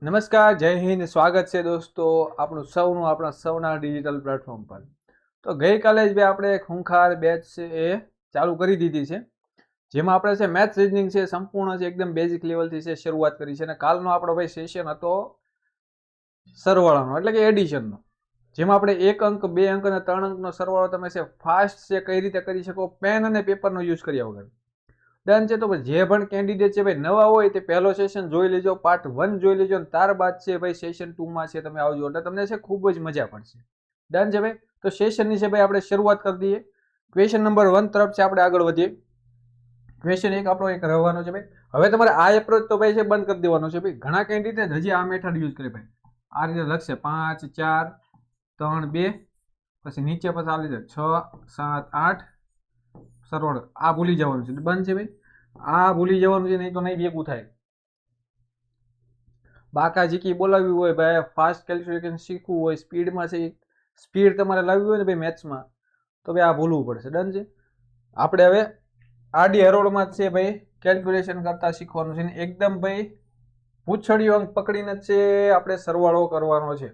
નમસ્કાર, જય હિન્દ, સ્વાગત છે દોસ્તો આપણું સૌનું આપણા સૌના ડિજિટલ પ્લેટફોર્મ પર. તો ગઈકાલે જ આપણે એક ખૂંખાર બેચ છે એ ચાલુ કરી દીધી છે, જેમાં આપણે છે મેથ્સ રીઝનિંગ છે સંપૂર્ણ છે એકદમ બેઝિક લેવલથી છે શરૂઆત કરી છે. અને કાલનો આપણો ભાઈ સેશન હતો સરવાળાનો, એટલે કે એડિશનનો, જેમાં આપણે 1 અંક 2 અંક અને 3 અંકનો સરવાળો તમે છે ફાસ્ટ છે કઈ રીતે કરી શકો પેન અને પેપરનો યુઝ કર્યા વગર. ડન છે. તો જે પણ કેન્ડિડેટ છે ભાઈ નવા હોય તે પહેલો સેશન જોઈ લેજો, પાર્ટ 1 જોઈ લેજો, અને ત્યારબાદ છે ભાઈ સેશન 2 માં છે તમે આવજો, એટલે તમને છે ખૂબ જ મજા પડશે. ડન છે ભાઈ. તો સેશનની છે ભાઈ આપણે શરૂઆત કરી દઈએ. ક્વેશ્ચન નંબર 1 તરફ છે આપણે આગળ વધીએ. ક્વેશ્ચન 1 આપણો એક રહેવાનો છે ભાઈ. હવે તમારે આ એપ્રોચ તો ભાઈ છે બંધ કરી દેવાનો છે ભાઈ. ઘણા કેન્ડિડેટ હજી આ મેથડ યુઝ કરે ભાઈ. આ રીતે લખશે 5 4 3 2, પછી નીચે પછી આ રીતે 6 7 8 સરવાળો. આ ભૂલી જવાનું છે. બંધ છે ભાઈ. આ ભૂલી જવાનું છે, નહીં તો નહીં ભેગું થાય. બાકાજીકી બોલાવવી હોય ભાઈ, ફાસ્ટ કેલ્ક્યુલેશન શીખવું હોય, સ્પીડમાં છે સ્પીડ તમારે લાવવી હોય ને ભાઈ મેથ્સમાં, તો ભાઈ આ ભૂલવું પડશે. ડન છે. આપણે હવે આડી હરોળમાં છે ભાઈ કેલ્ક્યુલેશન કરતા શીખવાનું છે, ને એકદમ ભાઈ પૂછડીયો અંક પકડીને જ છે આપણે સરવાળો કરવાનો છે.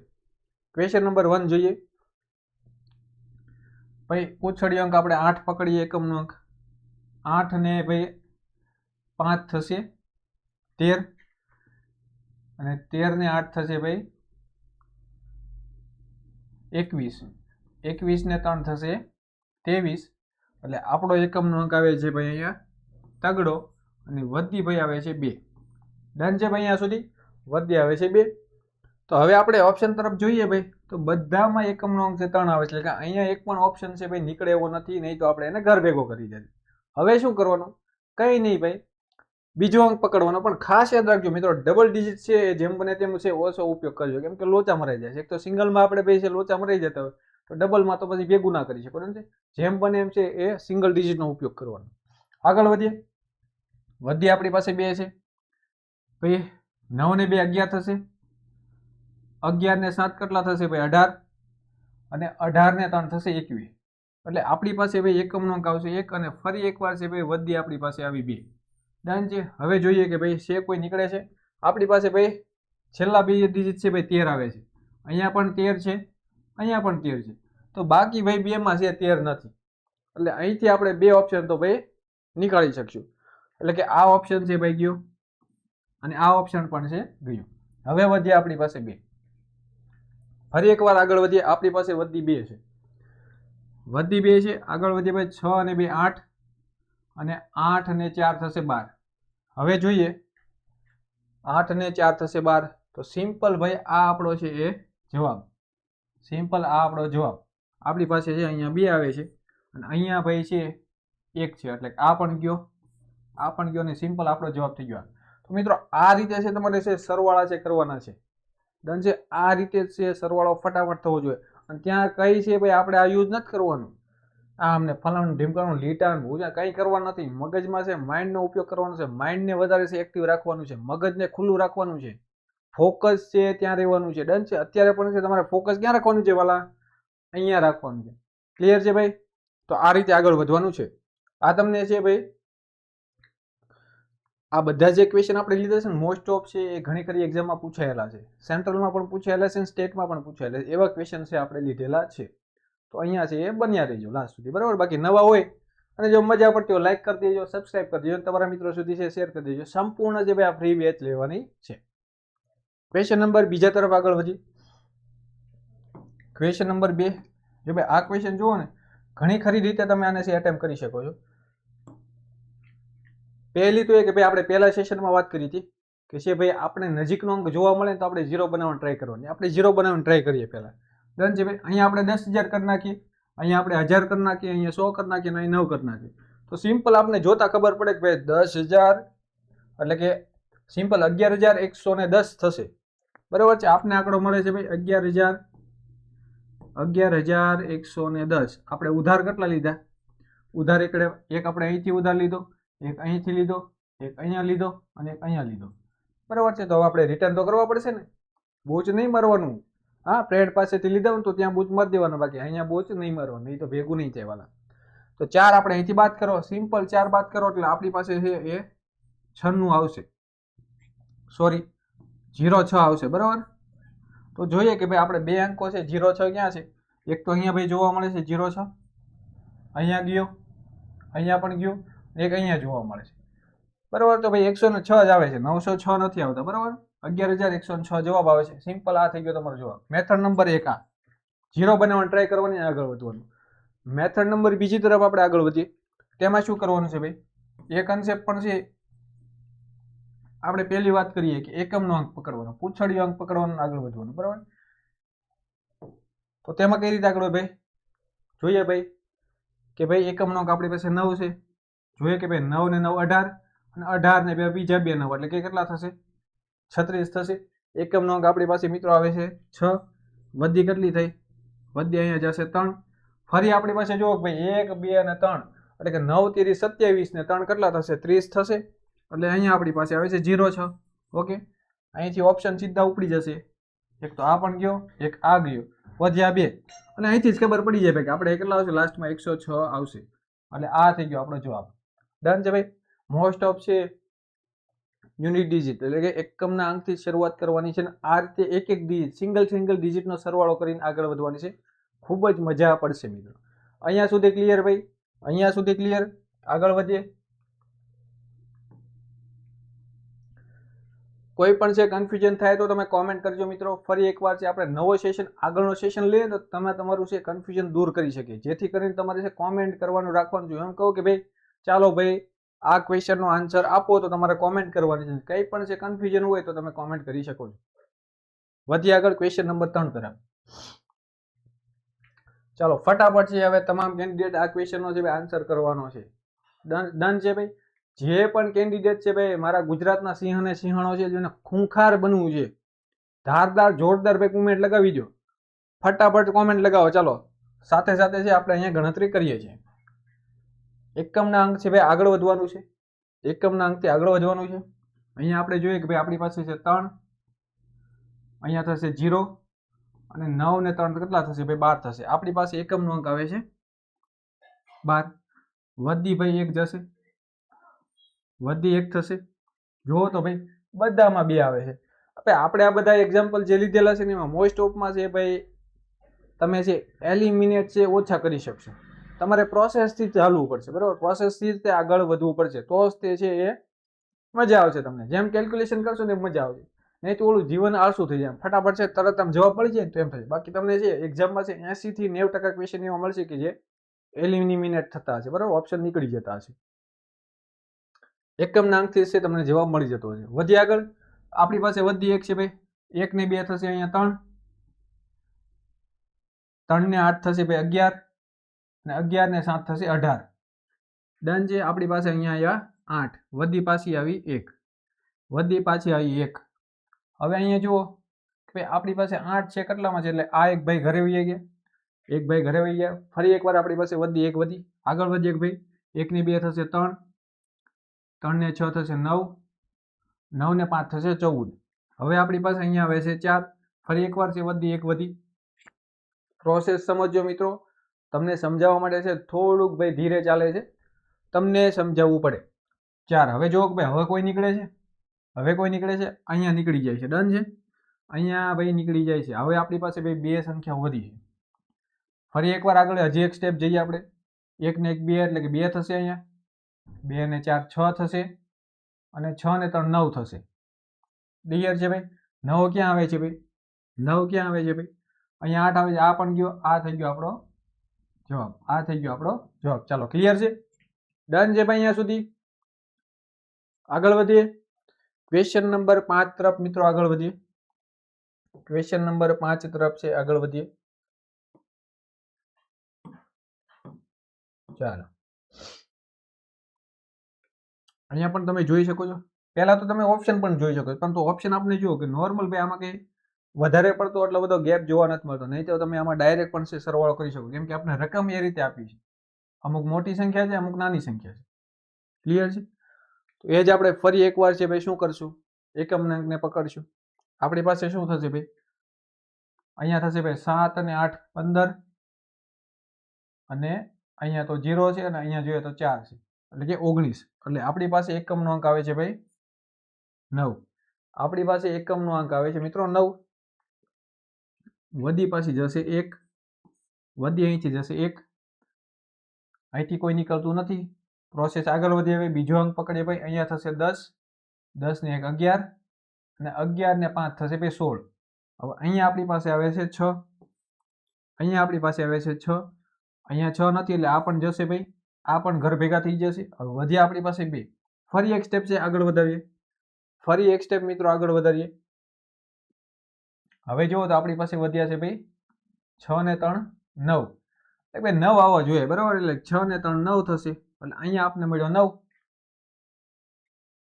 ક્વેશ્ચન નંબર 1 જોઈએ ભાઈ. પૂછડીયો અંક આપણે 8 પકડીએ, એકમનો અંક 8 ને ભાઈ 5 થશે 13, અને 13 ને 8 થશે ભાઈ 21, 21 ને 3 થશે 23, એટલે આપણો એકમનો અંક આવે છે ભાઈ અહીંયા તગડો, અને વધી ભાઈ આવે છે 2. ડન છે ભાઈ. અહીંયા સુધી વધી આવે છે 2. તો હવે આપણે ઓપ્શન તરફ જોઈએ ભાઈ, તો બધામાં એકમનો અંક છે 3 આવે છે, એટલે કે અહીંયા એક પણ ઓપ્શન છે ભાઈ નીકળે એવો નથી, નહીં તો આપણે એને ઘર ભેગો કરી દઈએ. હવે શું કરવાનું? કંઈ નહીં ભાઈ, બીજો અંક પકડવાનો. પણ ખાસ યાદ રાખજો મિત્રો, ડબલ ડિજિટ છે જેમ બને તેમ છે ઓછો ઉપયોગ કરજો, કેમ કે લોચા મરાઈ જાય છે. એક તો સિંગલમાં આપણે ભાઈ છે લોચા મરાઈ જતા હોય, તો ડબલમાં તો પછી ભેગું ના કરી શકો. છે જેમ બને એમ છે એ સિંગલ ડિજિટનો ઉપયોગ કરવાનો. આગળ વધીએ. વધી આપણી પાસે 2 છે ભાઈ. 9 ને 2 11 થશે, 11 ને 7 કેટલા થશે ભાઈ 18, અને 18 ને 3 થશે 21, એટલે આપણી પાસે ભાઈ એકમનો અંક આવશે 1, અને ફરી એકવાર છે ભાઈ વધી આપણી પાસે આવી 2. ડન છે. હવે જોઈએ કે ભાઈ છે કોઈ નીકળે છે આપણી પાસે ભાઈ. છેલ્લા 2 ડિજિટ છે ભાઈ 13 આવે છે, અહીંયા પણ 13 છે, અહીંયા પણ 13 છે, તો બાકી ભાઈ 2 માં છે 13 નથી, એટલે અહીંથી આપણે 2 ઓપ્શન તો ભાઈ નીકાળી શકશું. એટલે કે આ ઓપ્શન છે ભાઈ ગયો, અને આ ઓપ્શન પણ છે ગયું. હવે વધ્યા આપણી પાસે 2. ફરી એકવાર આગળ વધીએ. આપણી પાસે વધી 2 છે, વધી 2 છે. આગળ વધીએ ભાઈ. 6 અને 2 8, અને 8 અને 4 થશે 12. હવે જોઈએ 8 અને 4 થશે 12, તો સિમ્પલ ભાઈ આ આપણો છે એ જવાબ. સિમ્પલ આ આપણો જવાબ આપણી પાસે છે. અહીંયા 2 આવે છે, અને અહીંયા ભાઈ છે 1 છે, એટલે આ પણ ગયો, આ પણ ગયો, અને સિમ્પલ આપણો જવાબ થઈ ગયો. તો મિત્રો આ રીતે છે તમારે છે સરવાળા છે કરવાના છે. ડન છે. આ રીતે છે સરવાળો ફટાફટ થવો જોઈએ. અને ત્યાં કઈ છે ભાઈ આપણે આ યુઝ નથી કરવાનું, આ અમને ફલાણું ઢીમકાણું લીટાણ ભૂજા કંઈ કરવાનું નથી. મગજમાં છે માઇન્ડનો ઉપયોગ કરવાનો છે. માઇન્ડને વધારે છે એક્ટિવ રાખવાનું છે, મગજને ખુલ્લું રાખવાનું છે, ફોકસ છે ત્યાં રહેવાનું છે. ડન છે. અત્યારે પણ છે તમારે ફોકસ ક્યાં રાખવાનું છે વાલા? અહીંયા રાખવાનું છે. ક્લિયર છે ભાઈ? તો આ રીતે આગળ વધવાનું છે. આ તમને છે ભાઈ આ બધા જે ક્વેશ્ચન આપણે લીધા છે ને મોસ્ટ ઓફ છે એ ઘણી ખરી એક્ઝામમાં પૂછાયેલા છે, સેન્ટ્રલમાં પણ પૂછાયેલા છે, સ્ટેટમાં પણ પૂછાયેલા છે. એવા ક્વેશ્ચન છે આપણે લીધેલા છે. તો અહીંયા છે એ બન્યા રહેજો લાસ્ટ સુધી, બરાબર. બાકી નવા હોય અને જો મજા પડતી હોય લાઈક કરી દેજો, સબસ્ક્રાઇબ કરી દેજો, તમારા મિત્રો સુધી છે શેર કરી દેજો. સંપૂર્ણ જે ભાઈ આ ફ્રી બેચ લેવાની છે. ક્વેશ્ચન નંબર 2 તરફ આગળ વધી. Question number 2. જો ભાઈ આ ક્વેશ્ચન જુઓ ને, ઘણી ખરી રીતે તમે આને છે એટેમ્પ કરી શકો છો. પહેલી તો એ કે ભાઈ આપણે પહેલા સેશનમાં વાત કરી હતી કે છે ભાઈ આપણે નજીકનો અંક જોવા મળે તો આપણે 0 બનાવવાનો ટ્રાય કરવાની. આપણે 0 બનાવવાનો ટ્રાય કરીએ પહેલા. ડન છે ભાઈ. અહીંયા આપણે 10,000 કરી નાખીએ, અહીંયા આપણે 1000 કરી નાખીએ, અહીંયા 100 કરી નાખીએ, અહીં 9 કરી નાખીએ. તો સિમ્પલ આપણે જોતા ખબર પડે કે ભાઈ 10,000 એટલે કે સિમ્પલ 11,110 થશે, બરાબર છે. આપને આંકડો મળે છે ભાઈ 11,110. આપણે ઉધાર કેટલા લીધા? ઉધાર એક આપણે અહીંથી ઉધાર લીધો, એક અહીંથી લીધો, એક અહીંયા લીધો, અને એક અહીંયા લીધો, બરાબર છે. તો હવે આપણે રિટર્ન તો કરવા પડશે ને, બોજ નહીં મારવાનું. હા, ફ્રેન્ડ પાસેથી લીધા હોય તો ત્યાં બોજ મારી દેવાનો, બાકી અહીંયા બોજ નહીં મારવાનું, નહીં તો ભેગું નહીં થાય વાલા. તો 4 આપણે અહીંથી બાદ કરો, સિમ્પલ 4 બાદ કરો એટલે આપણી પાસે છે એ 96 આવશે. સોરી 0,6 આવશે બરાબર. તો જોઈએ કે ભાઈ આપણે બે અંકો છે 0,6 ક્યાં છે. એક તો અહીંયા ભાઈ જોવા મળે છે 0,6, અહીંયા ગયો, અહીંયા પણ ગયો, એક અહીંયા જોવા મળે છે બરાબર. તો ભાઈ 106 જ આવે છે, 906 નથી આવતા બરાબર. 11,106 જવાબ આવે છે. સિમ્પલ આ થઈ ગયો તમારો જવાબ. મેથડ નંબર 1 આ 0 બનાવવાની ટ્રાય કરવાની, આગળ વધવાનું. મેથડ નંબર બીજી તરફ આપણે આગળ વધીએ. તેમાં શું કરવાનું છે ભાઈ, એ કન્સેપ્ટ પણ છે. આપણે પહેલી વાત કરીએ કે એકમનો અંક પકડવાનો, પૂછડીયો અંક પકડવાનો, આગળ વધવાનું બરાબર. તો તેમાં કઈ રીતે આગળ ભાઈ જોઈએ ભાઈ કે ભાઈ એકમનો અંક આપણી પાસે 9 છે. જોઈએ કે ભાઈ 9 ને 9 18, અને 18 ને બીજા બે 9 એટલે કે કેટલા થશે, 36 થશે. એકમનો અંક આપણી પાસે મિત્રો આવે છે 6. વધી કેટલી થઈ, વધી અહીંયા જશે 3. ફરી આપણી પાસે જુઓ ભાઈ 1 2 અને 3 એટલે કે 9 તેરી 27 ને 3 કેટલા થશે, 30 થશે. એટલે અહીંયા આપણી પાસે આવે છે 0,6. ઓકે, અહીંથી ઓપ્શન સીધા ઉપડી જશે. એક તો આ પણ ગયો, એક આ ગયો, વધ્યા 2. અને અહીંથી જ ખબર પડી જાય કે આપણે કેટલા આવશે લાસ્ટમાં, 106 આવશે. એટલે આ થઈ ગયો આપણો જવાબ. ડન છે ભાઈ. મોસ્ટ ઓફ છે યુનિટ ડિજિટ એટલે કે એકમના અંકથી શરૂઆત કરવાની છે, આ રીતે એક એક ડિજિટ સિંગલ ડિજિટનો સરવાળો કરીને આગળ વધવાની છે. ખૂબ જ મજા પડશે મિત્રો. અહીંયા સુધી ક્લિયર ભાઈ, અહીંયા સુધી ક્લિયર. આગળ વધીએ. કોઈ પણ છે કન્ફ્યુઝન થાય તો તમે કોમેન્ટ કરજો મિત્રો. ફરી એકવાર છે આપણે નવો સેશન, આગળનો સેશન લઈએ તો તમે તમારું છે કન્ફ્યુઝન દૂર કરી શકીએ, જેથી કરીને તમારે છે કોમેન્ટ કરવાનું રાખવાનું છે. એમ કહું કે ભાઈ ચાલો ભાઈ આ ક્વેશ્ચનનો આન્સર આપો તો તમારે કોમેન્ટ કરવાની છે. કંઈ પણ છે કન્ફ્યુઝન હોય તો તમે કોમેન્ટ કરી શકો છો. વધીએ આગળ ક્વેશ્ચન નંબર 3 તરફ. ચાલો ફટાફટ છે હવે તમામ કેન્ડિડેટ આ ક્વેશ્ચનનો છે આન્સર કરવાનો છે. ડન છે ભાઈ. જે પણ કેન્ડિડેટ છે ભાઈ મારા ગુજરાતના સિંહ અને સિંહણો છે, જેને ખૂંખાર બનવું છે, ધારદાર જોરદાર ભાઈ કોમેન્ટ લગાવી દો. ફટાફટ કોમેન્ટ લગાવો. ચાલો સાથે સાથે છે આપણે અહીંયા ગણતરી કરીએ છીએ. એકમના અંક છે ભાઈ આગળ વધવાનું છે, એકમના અંકથી આગળ વધવાનું છે. અહીંયા આપણે જોઈએ કે ભાઈ આપણી પાસે છે 3, અહીંયા થશે 0, અને 9 ને 3 કેટલા થશે ભાઈ 12 થશે. આપણી પાસે એકમનો અંક આવે છે 12. વધી ભાઈ 1 જશે, વધી 1 થશે. જુઓ તો ભાઈ બધામાં 2 આવે છે. હવે આપણે આ બધા એક્ઝામ્પલ જે લીધેલા છે ને એમાં મોસ્ટ ઓફમાં છે ભાઈ તમે છે એલિમિનેટ છે ઓછા કરી શકશો. તમારે પ્રોસેસથી ચાલવું પડશે બરાબર, પ્રોસેસથી જ તે આગળ વધવું પડશે, તો જ તે છે એ મજા આવશે તમને. જેમ કેલ્ક્યુલેશન કરશો ને મજા આવશે, નહીં તો ઓલું જીવન આળસું થઈ જાય. ફટાફટ છે તરત આમ જવાબ મળી જાય તો એમ થશે. બાકી તમને છે એક્ઝામમાં છે 80 થી 90% ક્વેશ્ચન એવા મળશે કે જે એલિમિનેટ થતા હશે બરાબર, ઓપ્શન નીકળી જતા હશે. એકમના અંકથી છે તમને જવાબ મળી જતો હશે. વધી આગળ. આપણી પાસે વધી 1 છે ભાઈ, 1 ને 2 થશે અહીંયા 3, 3 ને 8 થશે ભાઈ 11, અને 11 ને 7 થશે 18. ડન છે. આપણી પાસે અહીંયા આવ્યા 8, વધી પાછી આવી 1, વધી પાછી આવી 1. હવે અહીંયા જુઓ કે આપણી પાસે 8 છે કેટલામાં છે, એટલે આ એક ભાઈ ઘરે વહી ગયા, એક ભાઈ ઘરે વહી ગયા. ફરી એકવાર આપણી પાસે વધી 1 વધી, આગળ વધી 1 ભાઈ, 1 ને 2 થશે 3, 3 ને 6 થશે 9, 9 ને 5 થશે 14. હવે આપણી પાસે અહીંયા આવે છે 4. ફરી એકવાર છે વધી 1 વધી. પ્રોસેસ સમજો મિત્રો, તમને સમજાવવા માટે છે થોડુંક ભાઈ ધીરે ચાલે છે, તમને સમજાવવું પડે. 4. હવે જો ભાઈ હવે કોઈ નીકળે છે, હવે કોઈ નીકળે છે, અહીંયા નીકળી જાય છે. ડન છે. અહીંયા ભાઈ નીકળી જાય છે. હવે આપણી પાસે ભાઈ 2 સંખ્યાઓ વધી છે. ફરી એકવાર આગળ હજી એક સ્ટેપ જઈએ આપણે. 1 ને 1 2 એટલે કે 2 થશે, અહીંયા 2 ને 4 6 થશે, અને 6 ને 3 9 થશે. ક્લિયર છે ભાઈ. 9 ક્યાં આવે છે ભાઈ, 9 ક્યાં આવે છે ભાઈ, અહીંયા 8 આવે છે. આ પણ ગયો, આ થઈ ગયો આપણો જવાબ, આ થઈ ગયો આપણો જવાબ. ચાલો ક્લિયર છે. ડન છે ભાઈ. અહીંયા સુધી આગળ વધીએ ક્વેશ્ચન નંબર 5 તરફ મિત્રો. આગળ વધીએ ક્વેશ્ચન નંબર 5 તરફ છે, આગળ વધીએ. ચાલો અહીંયા પણ તમે જોઈ શકો છો. પહેલા તો તમે ઓપ્શન પણ જોઈ શકો છો, પરંતુ ઓપ્શન આપણે જુઓ કે નોર્મલ ભાઈ આમાં કઈ વધારે પડતો એટલો બધો ગેપ જોવા નથી મળતો. નહીં તો તમે આમાં ડાયરેક્ટ પણ સરવાળો કરી શકો, કેમ કે આપણે રકમ એ રીતે આપી છે. અમુક મોટી સંખ્યા છે, અમુક નાની સંખ્યા છે. ક્લિયર છે. તો એ જ આપણે ફરી એકવાર છે ભાઈ શું કરશું, એકમના અંકને પકડશું. આપણી પાસે શું થશે ભાઈ, અહીંયા થશે ભાઈ 7 અને 8 15, અને અહીંયા તો 0 છે, અને અહીંયા જોઈએ તો 4 છે, એટલે કે 19. એટલે આપણી પાસે એકમનો અંક આવે છે ભાઈ 9. આપણી પાસે એકમનો અંક આવે છે મિત્રો 9, વધી પાછી જશે 1, વધી અહીંથી જશે 1, અહીંથી કોઈ નીકળતું નથી, પ્રોસેસ આગળ વધી. હવે બીજો અંક પકડીએ ભાઈ, અહીંયા થશે 10, 10 ને 1 11, અને 11 ને 5 થશે ભાઈ 16. હવે અહીંયા આપણી પાસે આવે છે 6, અહીંયા આપણી પાસે આવે છે 6, અહીંયા 6 નથી એટલે આ પણ જશે ભાઈ, આ પણ ઘર ભેગા થઈ જશે. હવે વધ્યા આપણી પાસે 2, ફરી એક સ્ટેપ છે આગળ વધારીએ, ફરી એક સ્ટેપ મિત્રો આગળ વધારીએ. હવે જુઓ તો આપણી પાસે વધ્યા છે ભાઈ 6 ને 3 9, એટલે ભાઈ 9 આવવા જોઈએ બરાબર, એટલે 6 ને 3 9 થશે, એટલે અહીંયા આપને મળ્યો 9.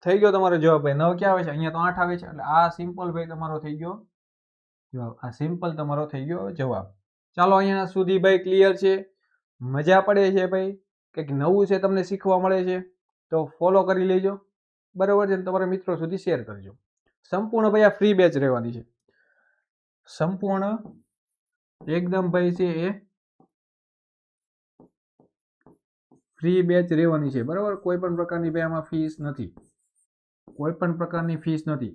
થઈ ગયો તમારો જવાબ ભાઈ. 9 ક્યાં આવે છે? અહીંયા તો 8 આવે છે, એટલે આ સિમ્પલ ભાઈ તમારો થઈ ગયો જવાબ. આ સિમ્પલ તમારો થઈ ગયો જવાબ. ચાલો અહીંયા સુધી ભાઈ ક્લિયર છે, મજા પડે છે ભાઈ, કંઈક નવું છે તમને શીખવા મળે છે તો ફોલો કરી લેજો બરાબર છે, તમારા મિત્રો સુધી શેર કરજો. સંપૂર્ણ ભાઈ આ ફ્રી બેચ રહેવાની છે, સંપૂર્ણ એકદમ ભાઈ છે એ ફ્રી બેચ રહેવાની છે બરાબર. કોઈ પણ પ્રકારની ભાઈ આમાં ફીસ નથી, કોઈ પણ પ્રકારની ફીસ નથી,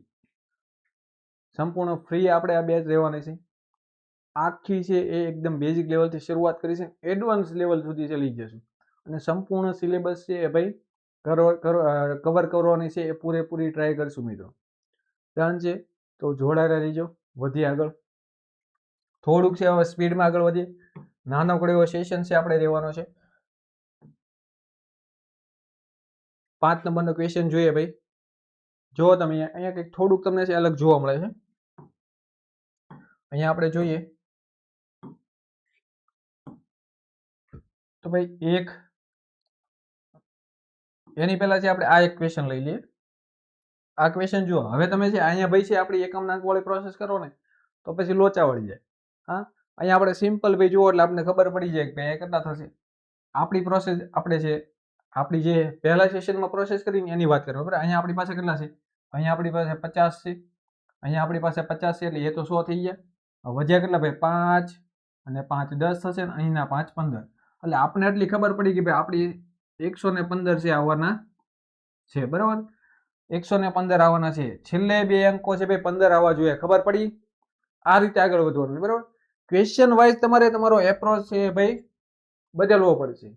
સંપૂર્ણ ફ્રી આપણે આ બેચ રહેવાની છે. આખી છે એ એકદમ બેઝિક લેવલથી શરૂઆત કરી છે, એડવાન્સ લેવલ સુધી ચલી જશું, અને સંપૂર્ણ સિલેબસ છે એ ભાઈ કવર કરવાની છે એ પૂરેપૂરી ટ્રાય કરશું મિત્રો. ડન છે તો જોડાયેલા રહીજો. વધીએ આગળ, થોડુંક છે હવે સ્પીડમાં આગળ વધીએ. નાનકડો એવો સેશન છે આપણે રહેવાનો છે. 5 નંબરનો ક્વેશ્ચન જોઈએ ભાઈ. જો તમે અહીંયા કંઈક થોડુંક તમને છે અલગ જોવા મળે છે. અહીંયા આપણે જોઈએ તો ભાઈ એક એની પહેલા છે આપણે આ એક ક્વેશ્ચન લઈ લઈએ. આ ક્વેશ્ચન જુઓ, હવે તમે છે અહીંયા ભાઈ છે આપણી એકમ અંક વાળી પ્રોસેસ કરો ને તો પછી લોચા વળી જાય. હા, અહીંયા આપણે સિમ્પલ ભાઈ જુઓ એટલે આપણને ખબર પડી જાય કે ભાઈ કેટલા થશે. આપણી પ્રોસેસ આપણે છે આપણી જે પહેલા સેશનમાં પ્રોસેસ કરીને એની વાત કરીએ બરાબર. અહીંયા આપણી પાસે કેટલા છે? અહીંયા આપણી પાસે 50 છે, અહીંયા આપણી પાસે 50 છે, એટલે એ તો 100 થઈ ગયા. વધ્યા કેટલા ભાઈ? 5 અને 5 10 થશે, ને અહીંના 5 15, એટલે આપણને એટલી ખબર પડી કે ભાઈ આપણી 115 છે આવવાના છે બરાબર. 115 આવવાના છે. છેલ્લે બે અંકો છે ભાઈ 15 આવવા જોઈએ, ખબર પડી? આ રીતે આગળ વધવાનું બરાબર. ક્વેશ્ચન વાઇઝ તમારે તમારો એપ્રોચ છે ભાઈ બદલવો પડશે.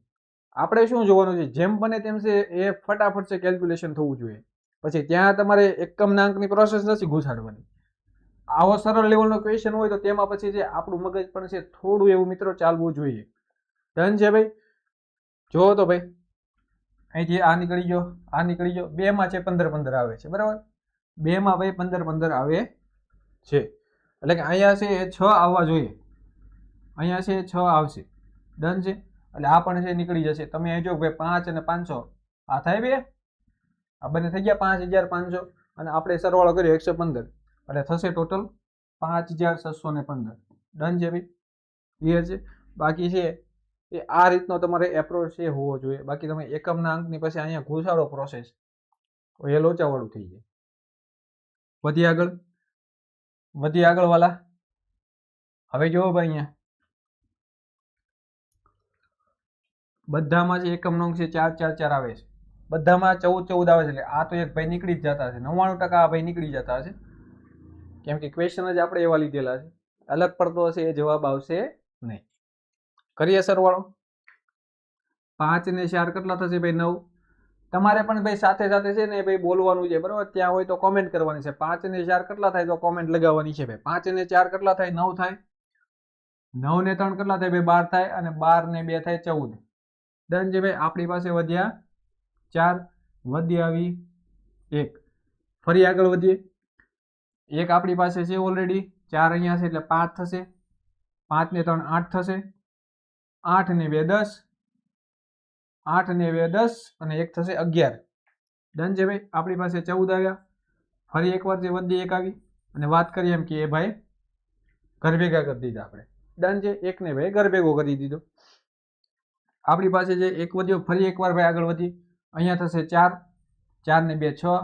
આપણે શું જોવાનું છે? જેમ બને તેમ છે એ ફટાફટ છે કેલ્ક્યુલેશન થવું જોઈએ. પછી ત્યાં તમારે એકમના અંકની પ્રોસેસ નથી ઘુસાડવાની. આવો સરળ લેવલનો ક્વેશ્ચન હોય તો તેમાં પછી છે આપણું મગજ પણ છે થોડું એવું મિત્રો ચાલવું જોઈએ. ડન છે ભાઈ. જો તો ભાઈ અહીંથી આ નીકળી ગયો, આ નીકળી ગયો, 2 માં છે 15 15 આવે છે બરાબર. 2 માં ભાઈ 15 15 આવે છે, એટલે કે અહીંયા છે એ 6 આવવા જોઈએ, અહીંયા છે 6 આવશે. ડન છે, એટલે આ પણ છે નીકળી જશે. તમે અહીં જો ભાઈ 5 અને 500 આ થાય બે, આ બંને થઈ ગયા 5500, અને આપણે સરવાળો કર્યો 115, એટલે થશે ટોટલ 5615. ડન છે ભાઈ, ક્લિયર છે. બાકી છે એ આ રીતનો તમારે એપ્રોચ છે હોવો જોઈએ. બાકી તમે એકમના અંકની પછી અહીંયા ઘુસાડો પ્રોસેસ તો એ લોચાવાળું થઈ જાય. વધીએ આગળ, વધીએ આગળ વાલા. હવે જોવો ભાઈ અહીંયા બધામાં જે એકમનો અંક છે 4 4 4 આવે છે, બધામાં 14 14 આવે છે, એટલે આ તો એક ભાઈ નીકળી જ જતા હશે. 99% આ ભાઈ નીકળી જતા હશે, કેમ કે ક્વેશ્ચન જ આપણે એવા લીધેલા છે. અલગ પડતો હશે એ જવાબ આવશે નહીં. કરીએ સરવાળો. 5 ને 4 કેટલા થશે ભાઈ? 9. તમારે પણ ભાઈ સાથે સાથે છે ને ભાઈ બોલવાનું છે બરાબર. ત્યાં હોય તો કોમેન્ટ કરવાની છે. 5 ને 4 કેટલા થાય તો કોમેન્ટ લગાવવાની છે ભાઈ. 5 ને 4 કેટલા થાય? 9 થાય. 9 ને 3 કેટલા થાય ભાઈ? 12 થાય, અને 12 ને 2 થાય 14. ડન છે ભાઈ. આપણી પાસે વધ્યા 4, વધી આવી 1. ફરી આગળ વધીએ. 1 આપણી પાસે છે ઓલરેડી, 4 અહીંયા છે એટલે 5 થશે, 5 ને 3 8 થશે, 8 ને 2 10, 8 ને 2 10, અને 1 થશે 11. ડન છે ભાઈ. આપણી પાસે 14 આવ્યા. ફરી એકવાર જે વધી 1 આવી, અને વાત કરીએ એમ કે એ ભાઈ ઘર ભેગા કરી દીધા આપણે. ડન છે. 1 ને ભાઈ ઘર ભેગો કરી દીધો. આપણી પાસે જે 1 વધ્યો, ફરી એકવાર ભાઈ આગળ વધી. અહીંયા થશે 4, 4 ને 2 6,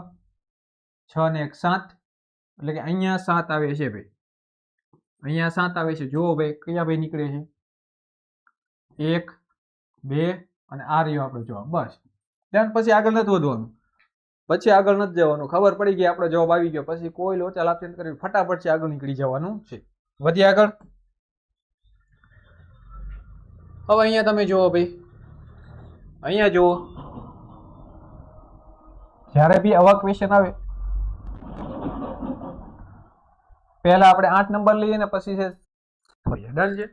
6 ને 1 7, એટલે કે અહીંયા 7 આવે છે ભાઈ, અહીંયા 7 આવે છે. જુઓ ભાઈ કયા ભાઈ નીકળે છે? 1 2, અને આ રહ્યો આપણો જવાબ. બસ. ત્યાર પછી આગળ નથી વધવાનું. પછી આગળ નથી જવાનું. ખબર પડી ગઈ આપણો જવાબ આવી ગયો, પછી કોઈ લોચા લાપસી નથી કરવી, ફટાફટ આગળ નીકળી જવાનું છે. વધીએ આગળ. હવે અહીંયા તમે જુઓ ભાઈ, અહીંયા જુઓ, જ્યારે બી આવા ક્વેશ્ચન આવે પહેલા આપણે 8 નંબર લઈએ ને પછી છે ડન છે.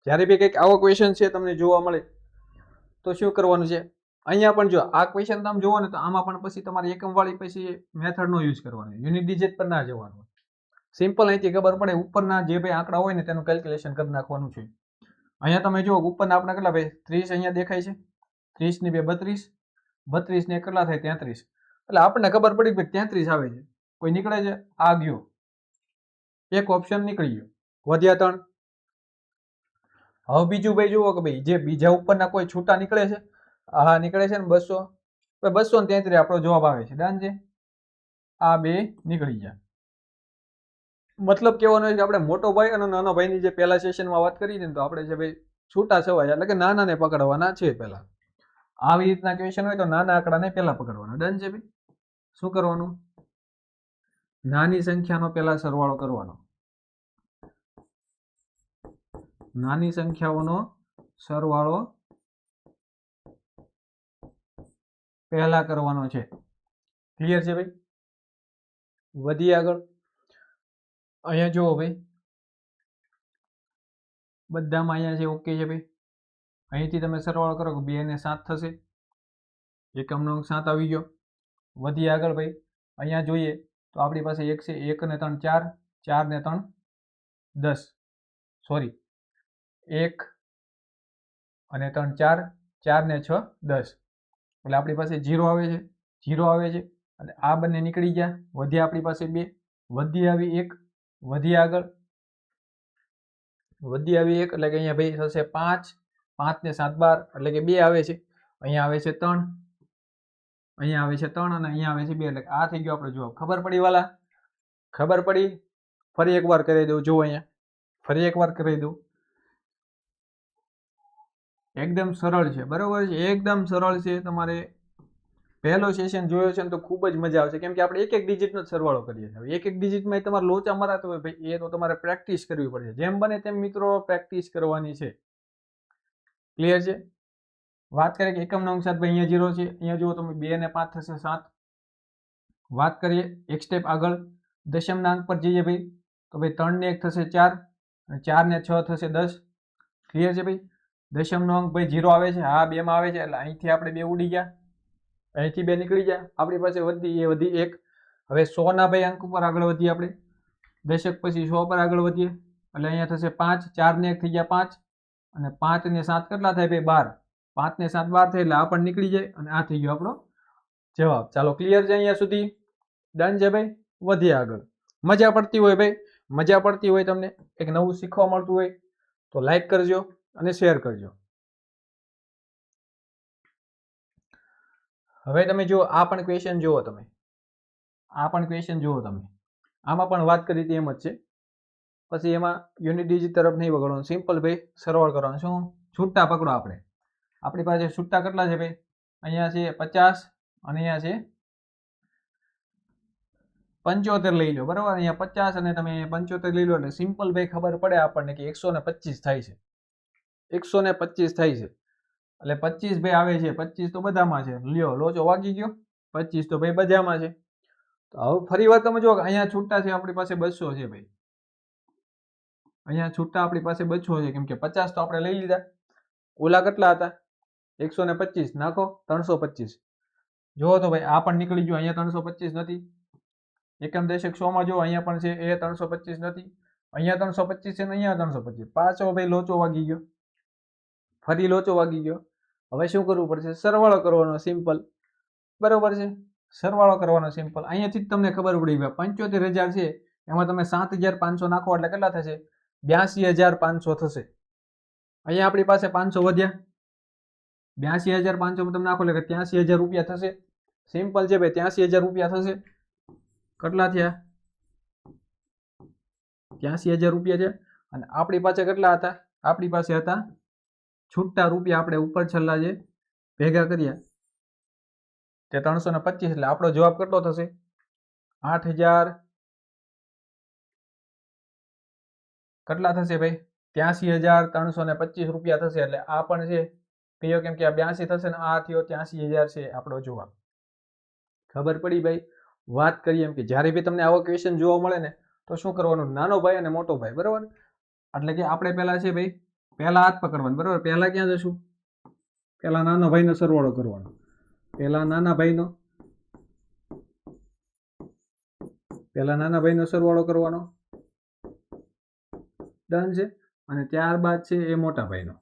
જ્યારે બી કંઈક આવો ક્વેશ્ચન છે તમને જોવા મળે તો શું કરવાનું છે, અહીંયા પણ જો આ ક્વેશ્ચન તમે જુઓ ને તો આમાં પણ પછી તમારે એકમ વાળી પછી મેથડનો યુઝ કરવાનો, યુનિટ ડિજિટ પર ના જવાનું. સિમ્પલ અહીંથી ખબર પડે ઉપરના જે ભાઈ આંકડા હોય ને તેનું કેલ્ક્યુલેશન કરી નાખવાનું છે. અહીંયા તમે જુઓ ઉપરના આપણા કેટલા ભાઈ 30 અહીંયા દેખાય છે, 30 ની 2 32, 32 ને કેટલા થાય 33. એટલે આપણને ખબર પડી કે 33 આવે છે. કોઈ નીકળે છે, આ ગયો, એક ઓપ્શન નીકળી ગયો. વધ્યા 3. હવે બીજું ભાઈ જુઓ કે ભાઈ જે બીજા ઉપરના કોઈ છૂટા નીકળે છે, હા નીકળે છે ને 200, 233 આપણો જવાબ આવે છે. ડન છે, આ બે નીકળી ગયા. મતલબ કહેવાનો છે કે આપણે મોટો ભાઈ અને નાનો ભાઈની જે પહેલા સેશનમાં વાત કરી ને તો આપણે છે ભાઈ છૂટા છવાય એટલે કે નાનાને પકડવાના છે પહેલા. આવી રીતના ક્વેશ્ચન હોય તો નાના આંકડાને પહેલા પકડવાના. ડન છે ભાઈ. શું કરવાનું, નાની સંખ્યાનો પહેલા સરવાળો કરવાનો, નાની સંખ્યાઓનો સરવાળો પહેલા કરવાનો છે. ક્લિયર છે ભાઈ? વધીએ આગળ. અહીંયા જુઓ ભાઈ, બધામાં અહીંયા છે ઓકે છે ભાઈ. અહીંથી તમે સરવાળો કરો કે 2 ને 7 થશે, એકમનો અંક 7 આવી ગયો. વધીએ આગળ ભાઈ. અહીંયા જોઈએ તો આપણી પાસે 1 છે, 1 ને 3 4, 4 ને 3 10, સોરી 1 અને 3 4, 4 ને 6 10, એટલે આપણી પાસે 0 આવે છે, 0 આવે છે. અને આ બંને નીકળી ગયા. વધ્યા આપણી પાસે 2, વધી આવી 1, વધી આગળ, વધી આવી 1 એટલે કે અહીંયા ભાઈ થશે 5, 5 ને 7 12 એટલે કે 2 આવે છે. અહીંયા આવે છે 3, અહીંયા આવે છે 3 અને અહીંયા આવે છે 2 એટલે કે આ થઈ ગયો આપણો જવાબ. ખબર પડી વાલા? ખબર પડી? ફરી એકવાર કરી દઉં, જુઓ અહીંયા ફરી એકવાર કરી દઉં. એકદમ સરળ છે, બરોબર છે, એકદમ સરળ છે. તમારે પહેલો સેશન જોયો છે ને તો ખૂબ જ મજા આવશે, કેમ કે આપણે એક એક ડિજિટનો જ સરવાળો કરીએ છીએ. એક એક ડિજિટમાં તમારે લોચા મરાતો હોય ભાઈ, એ તો તમારે પ્રેક્ટિસ કરવી પડશે. જેમ બને તેમ મિત્રો પ્રેક્ટિસ કરવાની છે. ક્લિયર છે? વાત કરીએ કે એકમનો અંક 7 ભાઈ અહીંયા 0 છે, અહીંયા જુઓ તમે 2 ને 5 થશે 7. વાત કરીએ એક સ્ટેપ આગળ, દશમના અંક પર જઈએ ભાઈ તો ભાઈ 3 ને 1 થશે 4 અને 4 ને 6 થશે 10. ક્લિયર છે ભાઈ? દશમનો અંક ભાઈ 0 આવે છે, હા 2 માં આવે છે એટલે અહીંથી આપણે 2 ઉડી ગયા, અહીંથી 2 નીકળી ગયા. આપણી પાસે વધી 1. હવે 100 ના ભાઈ અંક ઉપર આગળ વધીએ આપણે, દશક પછી 100 પર આગળ વધીએ એટલે અહીંયા થશે 5, 4 ને 1 થઈ ગયા 5 અને 5 ને 7 કેટલા થાય ભાઈ 12, 5 ને 7 12 થાય એટલે આ પણ નીકળી જાય અને આ થઈ ગયો આપણો જવાબ. ચાલો ક્લિયર છે અહીંયા સુધી? ડન છે ભાઈ. વધીએ આગળ. મજા પડતી હોય ભાઈ, મજા પડતી હોય, તમને એક નવું શીખવા મળતું હોય તો લાઈક કરજો અને શેર કરજો. હવે તમે જુઓ આ પણ ક્વેશ્ચન જુઓ, તમે આ પણ ક્વેશ્ચન જુઓ તમે, આમાં પણ વાત કરી હતી એમ જ છે. પછી એમાં યુનિટ ડિજિટ તરફ નહીં વગડવાનું, સિમ્પલ ભાઈ સરવાળ કરવાનું. શું છૂટા પકડો આપણે, આપણી પાસે છૂટા કેટલા છે ભાઈ? અહીંયા છે 50 અને અહીંયા છે 75 લઈ લો, બરાબર? અહીંયા 50 અને તમે 75 લઈ લો એટલે સિમ્પલ ભાઈ ખબર પડે આપણને કે 125 થાય છે, 125 થાય છે. એટલે 25 ભાઈ આવે છે, 25 તો બધામાં છે. લ્યો લોચો વાગી ગયો, 25 તો ભાઈ બધામાં છે. તો હવે ફરી વાર તમે જુઓ કે અહીંયા છૂટા છે આપણી પાસે 200 છે ભાઈ, અહીંયા છૂટા આપણી પાસે 200 છે, કેમ કે 50 તો આપણે લઈ લીધા. ઓલા કેટલા હતા? 125 નાખો 325. જુઓ તો ભાઈ આ પણ નીકળી ગયો, અહીંયા 325 નથી. એકમ દશક 100 માં જો અહીંયા પણ છે, એ 325 નથી. અહીંયા 325 છે ને અહીંયા 325. પાછો ભાઈ લોચો વાગી ગયો, ફરી લોચો વાગી ગયો. હવે શું કરવું પડશે? સરવાળો કરવાનો સિમ્પલ, બરોબર છે? સરવાળો કરવાનો સિમ્પલ. અહીંયાથી જ તમને ખબર પડી ભાઈ 75,000 છે, એમાં તમે 7,500 નાખો એટલે કેટલા થશે? 82,500 થશે. અહીંયા આપણી પાસે 500 વધ્યા, 82,500 તમે નાખો એટલે 83,000 રૂપિયા થશે. સિમ્પલ છે ભાઈ, 83,000 રૂપિયા થશે. કેટલા થયા? 83,000 રૂપિયા છે. અને આપણી પાસે કેટલા હતા? આપણી પાસે હતા છૂટા રૂપિયા, આપણે ઉપર છેલ્લા જે ભેગા કર્યા તે 325 એટલે આપણો જવાબ કેટલો થશે 8,000 કેટલા થશે ભાઈ 83,325 રૂપિયા થશે એટલે આ પણ છે કયો કેમ કે આ 82 થશે ને આ થયો 83,000 છે આપણો જવાબ ખબર પડી ભાઈ વાત કરીએ એમ કે જ્યારે બી તમને આવો ક્વેશ્ચન જોવા મળે ને તો શું કરવાનું નાનો ભાઈ અને મોટો ભાઈ બરાબર એટલે કે આપણે પહેલા છે ભાઈ પહેલા હાથ પકડવાનું બરાબર પહેલા ક્યાં જશું પહેલા નાનો ભાઈનો સરવાળો કરવાનો પહેલા નાના ભાઈનો સરવાળો કરવાનો ડન છે અને ત્યારબાદ છે એ મોટા ભાઈનો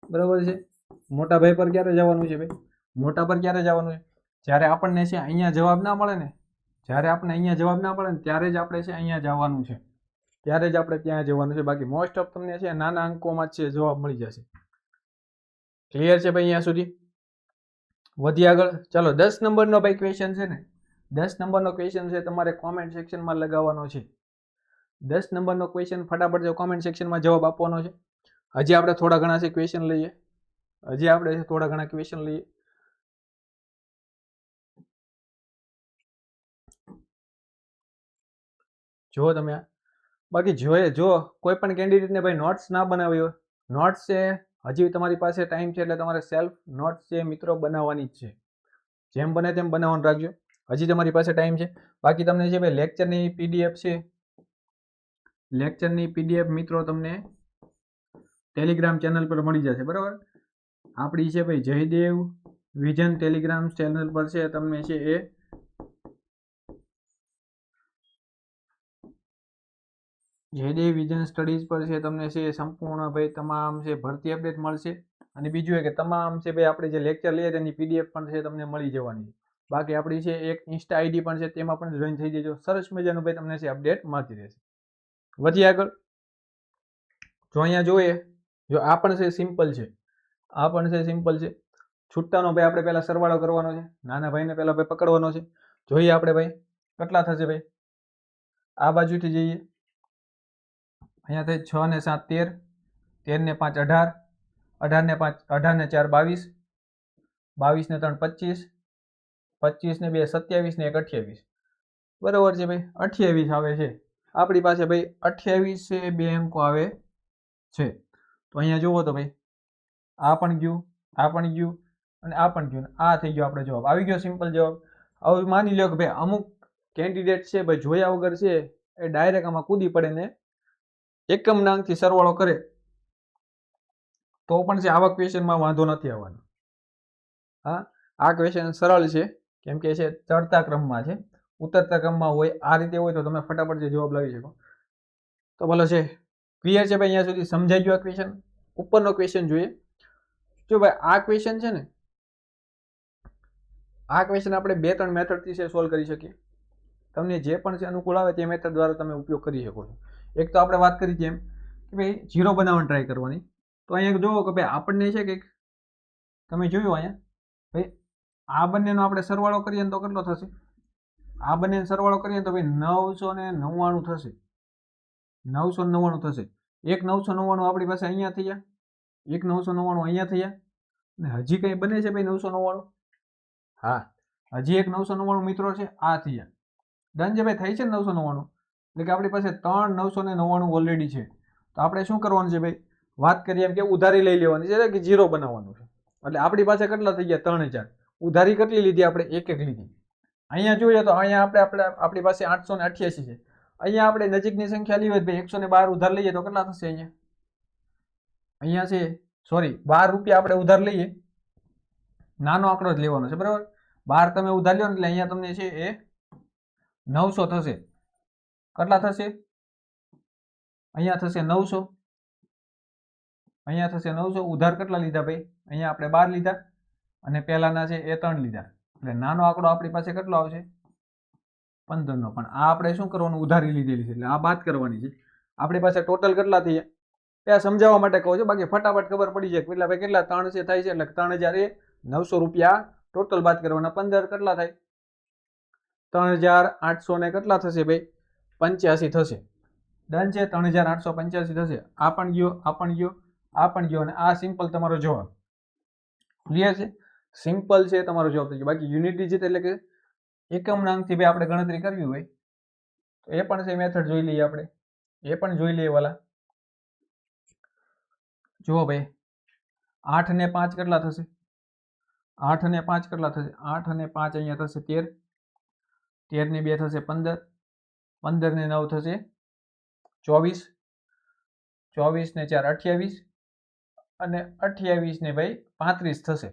બરાબર છે મોટા ભાઈ પર ક્યારે જવાનું છે ભાઈ મોટા પર ક્યારે જવાનું છે જ્યારે આપણને છે અહીંયા જવાબ ના મળે ને ત્યારે જ આપણે છે અહીંયા જવાનું છે ત્યારે જ આપણે ત્યાં જવાનું છે બાકી મોસ્ટ ઓફ તમને છે નાના અંકોમાં જ છે જવાબ મળી જશે ક્લિયર છે ભાઈ અહીંયા સુધી વધી આગળ ચાલો 10 નંબરનો ભાઈ ક્વેશ્ચન છે ને 10 નંબરનો ક્વેશ્ચન છે તમારે કોમેન્ટ સેક્શનમાં લગાવવાનો છે 10 નંબરનો ક્વેશ્ચન ફટાફટ જો કોમેન્ટ સેક્શનમાં જવાબ આપવાનો છે હજી આપણે થોડા ઘણા છે ક્વેશ્ચન લઈએ જો તમે બાકી જો કોઈ પણ કેન્ડિડેટને ભાઈ નોટ્સ ના બનાવી હોય નોટ્સ છે હજી તમારી પાસે ટાઈમ છે એટલે તમારે સેલ્ફ નોટ્સ છે મિત્રો બનાવવાની જ છે જેમ બને તેમ બનાવવાનું રાખજો હજી તમારી પાસે ટાઈમ છે બાકી તમને છે ભાઈ લેક્ચરની પીડીએફ મિત્રો તમને ટેલિગ્રામ ચેનલ પર મળી જશે બરાબર આપણી છે ભાઈ જયદેવ વિઝન ટેલિગ્રામ ચેનલ પર છે તમને છે એ જયદેવ વિઝન સ્ટડીઝ પર છે તમને છે સંપૂર્ણ ભાઈ તમામ છે ભરતી અપડેટ મળશે અને બીજું એ કે તમામ છે ભાઈ આપણે જે લેક્ચર લઈએ તેની પીડીએફ પણ છે તમને મળી જવાની છે બાકી આપણી છે એક ઇન્સ્ટા આઈડી પણ છે તેમાં પણ જોઈન થઈ જજો સરસ મજાનું ભાઈ તમને છે અપડેટ મળતી રહેશે વધી આગળ જો અહીંયા જોઈએ જો આ પણ છે સિમ્પલ છે છૂટાનો ભાઈ આપણે પહેલા સરવાળો કરવાનો છે નાના ભાઈને પહેલા ભાઈ પકડવાનો છે જોઈએ આપણે ભાઈ કેટલા થશે ભાઈ આ બાજુથી જઈએ અહીંયા થાય 6 ને 7 13 13 ને 5 18 18 ને 4 22 22 ને 3 25 25 ને 2 27 ને 1 28 બરાબર છે ભાઈ 28 આવે છે આપણી પાસે ભાઈ 28 છે 2 અંકો આવે છે તો અહીંયા જુઓ તો ભાઈ આ પણ ગયું અને આ પણ ગયું આ થઈ ગયો આપણે જવાબ આવી ગયો સિમ્પલ જવાબ હવે માની લો કે ભાઈ અમુક કેન્ડિડેટ છે ભાઈ જોયા વગર છે એ ડાયરેક્ટ આમાં કૂદી પડે ને એકમના અંકથી સરવાળો કરે તો પણ છે આવા ક્વેશ્ચનમાં વાંધો નથી આવવાનો હા આ ક્વેશ્ચન સરળ છે કેમ કે છે ચડતા ક્રમમાં છે ઉતરતા ક્રમમાં હોય આ રીતે હોય તો તમે ફટાફટ જે જવાબ લાવી શકો તો ભલે છે ક્લિયર છે ભાઈ અહીંયા સુધી સમજાઈ ગયો આ ક્વેશ્ચન ઉપરનો ક્વેશ્ચન જોઈએ જો ભાઈ આ ક્વેશ્ચન છે ને આ ક્વેશ્ચન આપણે 2-3 મેથડથી છે સોલ્વ કરી શકીએ તમને જે પણ છે અનુકૂળ આવે તે મેથડ દ્વારા તમે ઉપયોગ કરી શકો છો એક તો આપણે વાત કરી તેમ કે ભાઈ 0 બનાવવાની ટ્રાય કરવાની તો અહીંયા જુઓ કે ભાઈ આપણને છે કે તમે જોયું અહીંયા ભાઈ આ બંનેનો આપણે સરવાળો કરીએ તો કેટલો થશે આ બંનેનો સરવાળો કરીએ તો ભાઈ 999 થશે 999 થશે એક 999 આપણી પાસે અહીંયા થઈ ગયા એક 999 અહીંયા થઈ ગયા અને હજી કંઈ બને છે ભાઈ 999 હા હજી એક 999 મિત્રો છે આ થઈ ગયા ડન છે ભાઈ થાય છે ને 999 એટલે કે આપણી પાસે 3 999 ઓલરેડી છે તો આપણે શું કરવાનું છે ભાઈ વાત કરીએ એમ કે ઉધારી લઈ લેવાની છે કે 0 બનાવવાનું છે એટલે આપણી પાસે કેટલા થઈ ગયા 3000 ઉધારી કેટલી લીધી આપણે એક લીધી અહીંયા જોઈએ તો અહીંયા આપણી પાસે 888 છે અહીંયા આપણે નજીકની સંખ્યા લઈએ ભાઈ 112 ઉધાર લઈએ તો કેટલા થશે અહીંયા છે સોરી 12 રૂપિયા આપણે ઉધાર લઈએ નાનો આંકડો જ લેવાનો છે બરાબર 12 તમે ઉધાર લ્યો એટલે અહીંયા તમને છે એ 900 થશે કેટલા થશે અહીંયા થશે 900 ઉધાર કેટલા લીધા ભાઈ અહીંયા આપણે 12 લીધા અને પહેલાના છે એ 3 લીધા એટલે નાનો આંકડો આપણી પાસે કેટલો આવશે 15 નો પણ આ આપણે શું કરવાનું ઉધારી લીધેલી છે એટલે આ બાદ કરવાની છે આપણી પાસે ટોટલ કેટલા થઈ ગયા સમજાવવા માટે કહું છું બાકી ફટાફટ ખબર પડી જાય એટલે ભાઈ કેટલા 3 છે થાય છે એટલે 3900 રૂપિયા ટોટલ બાદ કરવાના 15 કેટલા થાય 3800 ને કેટલા થશે ભાઈ 85 થશે ડન છે 3885 થશે આ પણ ગયો આ પણ ગયો અને આ સિમ્પલ તમારો જવાબ. ક્લિયર છે? સિમ્પલ છે તમારો જવાબ થઈ ગયો. બાકી યુનિટ ડિજિટ એટલે કે એકમનાંકથી ભાઈ આપણે ગણતરી કરવી હોય તો એ પણ છે મેથડ જોઈ લઈએ આપણે. એ પણ જોઈ લઈએ વાલા. જુઓ ભાઈ 8 ને 5 કેટલા થશે? 8 ને 5 કેટલા થશે? 8 અને 5 અહીંયા થશે 13. 13 ને 2 થશે 15. 15 ને 9 થશે 24. 24 ને 4 28 અને 28 ને ભાઈ 35 થશે.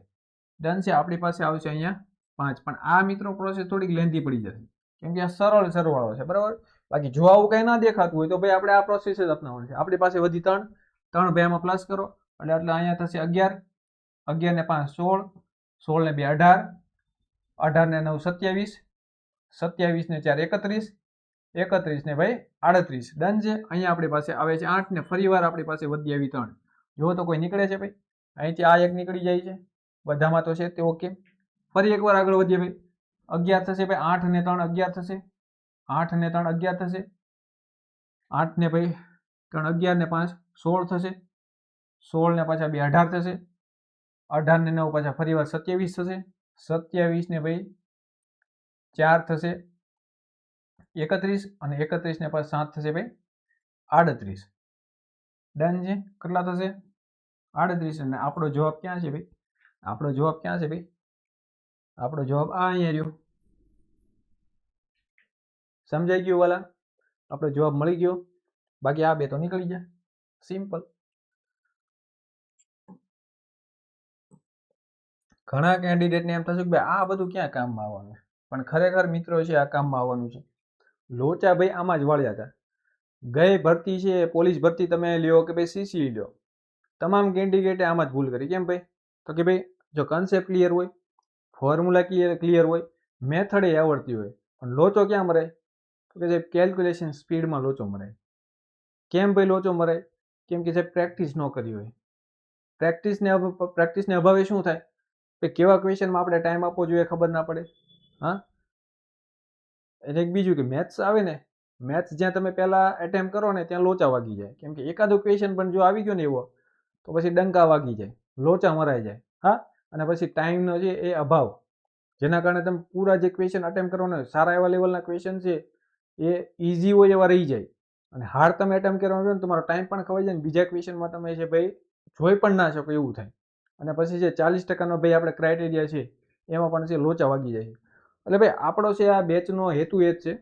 ડન છે. આપણી પાસે આવશે અહીંયા 5. પણ આ મિત્રો પ્રોસેસ થોડીક લેન્ધી પડી જશે કેમ કે આ સરળ સરવાળો છે, બરાબર. બાકી જો આવું કઈ ના દેખાતું હોય તો ભાઈ આપણે આ પ્રોસેસ જ અપનાવવાની છે. આપણી પાસે વધી 3 ભાઈ આમાં પ્લસ કરો એટલે અહીંયા થશે 11. 11 ને 5 16. 16 ને 2 18. 18 ને 9 27. 27 ને 4 31. 31 ને ભાઈ 38. ડન છે. અહીંયા આપણી પાસે આવે છે 8 ને ફરી વાર આપણી પાસે વધી આવી 3. જો તો કોઈ નીકળે છે ભાઈ? અહીંથી આ એક નીકળી જાય છે, બધામાં તો છે તે ઓકે. ફરી એકવાર આગળ વધીએ ભાઈ. 11 થશે ભાઈ. 8 ને 3 11 થશે. 8 ને 3 11 થશે. 8 ને ભાઈ 3 11 ને 5 16 થશે. 16 ને પાછા 2 18 થશે. 18 ને 9 પાછા ફરી વાર 27 થશે. 27 ને ભાઈ 4 થશે 31 અને 31 ને પાછા 7 થશે ભાઈ 38. ડન છે. કેટલા થશે? 38. અને આપણો જવાબ ક્યાં છે ભાઈ? આપણો જવાબ ક્યાં છે ભાઈ? આપણો જવાબ આ અહીંયા રહ્યો. સમજાઈ ગયું વાલા? આપણો જવાબ મળી ગયો. બાકી આ બે તો નીકળી ગયા. સિમ્પલ. ઘણા કેન્ડિડેટને એમ થશે કે ભાઈ આ બધું ક્યાં કામમાં આવવાનું, પણ ખરેખર મિત્રો છે આ કામમાં આવવાનું છે. લોચા ભાઈ આમાં જ વાળ્યા હતા. ગઈ ભરતી છે, પોલીસ ભરતી તમે લ્યો કે ભાઈ સીસી લ્યો, તમામ કેન્ડિડેટે આમાં જ ભૂલ કરી. કેમ ભાઈ? તો કે ભાઈ જો કન્સેપ્ટ ક્લિયર હોય, ફોર્મ્યુલા ક્લિયર હોય, મેથડ એ આવડતી હોય, પણ લોચો ક્યાં મરાય? તો કે સાહેબ કેલ્ક્યુલેશન સ્પીડમાં લોચો મરાય. કેમ ભાઈ લોચો મરાય? કેમ કે સાહેબ પ્રેક્ટિસ ન કરી હોય. પ્રેક્ટિસને અભાવે શું થાય? કે કેવા ક્વેશ્ચનમાં આપણે ટાઈમ આપવો જોઈએ ખબર ના પડે. હા, એટલે એક બીજું કે મેથ્સ આવે ને, મેથ્સ જ્યાં તમે પહેલા એટેમ્પ કરો ને ત્યાં લોચા વાગી જાય. કેમ કે એકાદો ક્વેશ્ચન પણ જો આવી ગયો ને એવો તો પછી ડંકા વાગી જાય, લોચા મરાઈ જાય. હા, અને પછી ટાઈમનો છે એ અભાવ, જેના કારણે તમે પૂરા જે ક્વેશ્ચન અટેમ્પ કરો ને, સારા એવા લેવલના ક્વેશ્ચન છે એ ઇઝી હોય એવા રહી જાય, અને હાર્ડ તમે એટેમ્પ કરવાનો ને તમારો ટાઈમ પણ ખવાઈ જાય ને બીજા ક્વેશ્ચનમાં તમે છે ભાઈ જોઈ પણ ના શકો એવું થાય. અને પછી જે 40% ભાઈ આપણે ક્રાઇટેરિયા છે એમાં પણ છે લોચા વાગી જાય. એટલે ભાઈ આપણો છે આ બેચનો હેતુ એ જ છે,